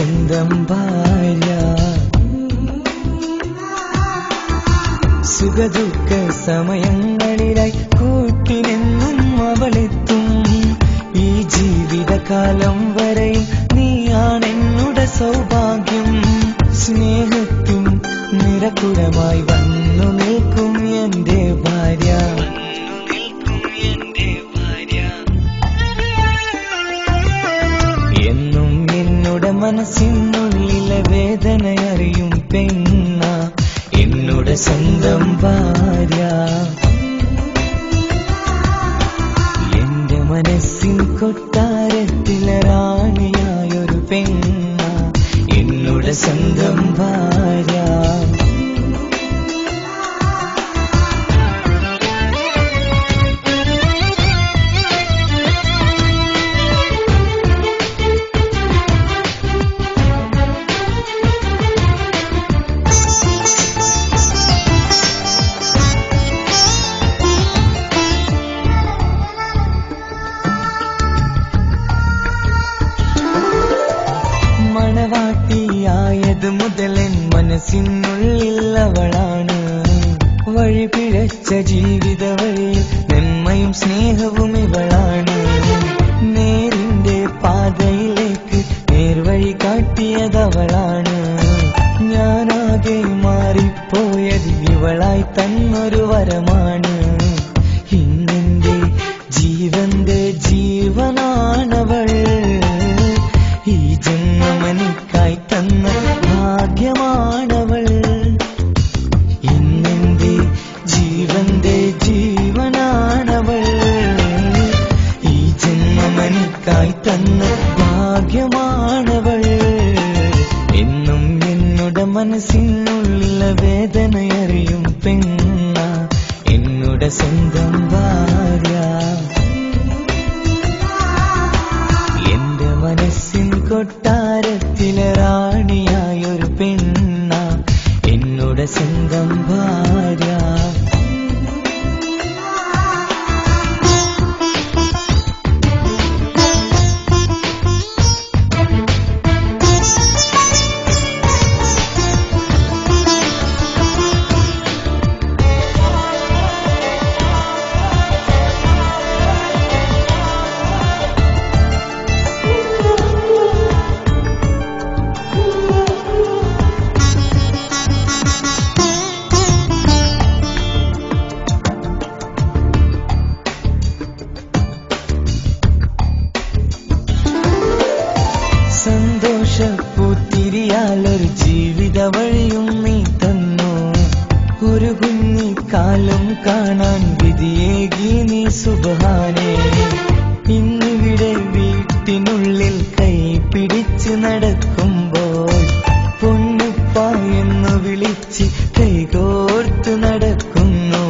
സ്വന്തം ഭാര്യ. സുഖദുഃഖ സമയങ്ങളിലായി കൂട്ടിനെന്നും അവളെത്തും. ഈ ജീവിതകാലം വരെയും നീയാണെന്നുടെ സൗഭാഗ്യം. സ്നേഹത്തിൻ നിറകുടമായി വന്നു നിൽക്കും എന്റെ ഭാര്യ. എന്നും എന്നുടെ മനസ്സിനുള്ളിലെ വേദനയറിയും പെണ്ണ എന്നുടെ സ്വന്തം ഭാര്യ. എന്റെ മനസ്സിൻ കൊട്ടാരത്തിലെ റാണിയായൊരു പെണ്ണ എന്നുടെ സ്വന്തം ഭാര്യ. മണവാട്ടിയായത് മുതലൻ മനസ്സിനുള്ളിൽ അവളാണ്. വഴിപിഴച്ച ജീവിത വഴിയിൽ നന്മയും സ്നേഹവും ഇവളാണ്. നേരിന്റെ പാതയിലേക്ക് നേർവഴി കാട്ടിയതവളാണ്. ഞാനാകെ മാറിപ്പോയത് ഇവളായി തന്നൊരു വരമാണ്. ഇന്നെന്റെ ജീവന്റെ ജീവനാണവൾ. ഈ ജന്മമെനിക്കായി തന്ന ഭാഗ്യമാണവൾ. ഇന്നെന്റെ ജീവന്റെ ജീവനാണവൾ. ഈ ജന്മമെനിക്കായി തന്ന ഭാഗ്യമാണവൾ. എന്നും എന്നുടെ മനസ്സിനുള്ളിലെ വേദനയറിയും പെണ്ണ എന്നുടെ സ്വന്തം ഭാര്യ. എന്റെ മനസ്സിൻ കൊട്ടാരത്തിലെ റാണിയായൊരു പെണ്ണ എന്നുടെ സ്വന്തം ഭാര്യ. സന്തോഷപ്പൂത്തിരിയാലൊരു ജീവിത വഴിയും നീ തന്നു. ഒരു കുഞ്ഞിക്കാലം കാണാൻ വിധിയേകി നീ സുബ്ഹാനേ. ഇന്നിവിടെ വീട്ടിനുള്ളിൽ കൈ പിടിച്ച് നടക്കുമ്പോൾ പൊന്നുപ്പ എന്ന് വിളിച്ച് കൈകോർത്ത് നടക്കുന്നു.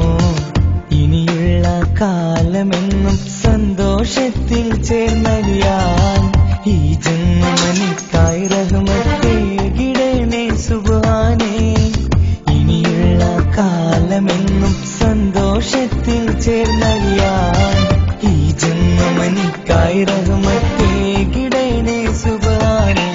ഇനിയുള്ള കാലമെന്നും സന്തോഷത്തിൽ ചേർന്നറിയാൻ ഈ ജന്മമെനിക്കായി റഹ്മത്തേകിടണേ സുബ്ഹാനേ. ഇനിയുള്ള കാലമെന്നും സന്തോഷത്തിൽ ചേർന്നറിയാൻ ഈ ജന്മമെനിക്കായി റഹ്മത്തേകിടണേ സുബ്ഹാനേ.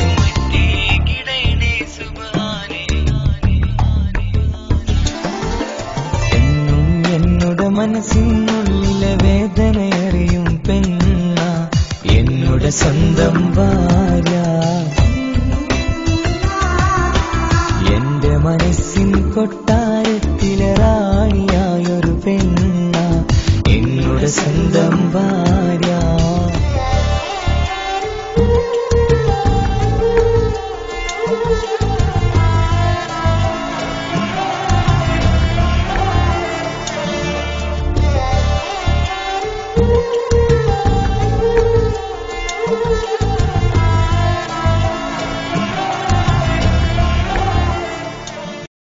എന്നും എന്നുടെ മനസ്സിനുള്ളിലെ വേദനയറിയും പെണ്ണ എന്നുടെ സ്വന്തം ഭാര്യ. എന്റെ മനസ്സിൻ കൊട്ടാരത്തിലെ റാണിയായൊരു പെണ്ണ എന്നുടെ സ്വന്തം ഭാര്യ.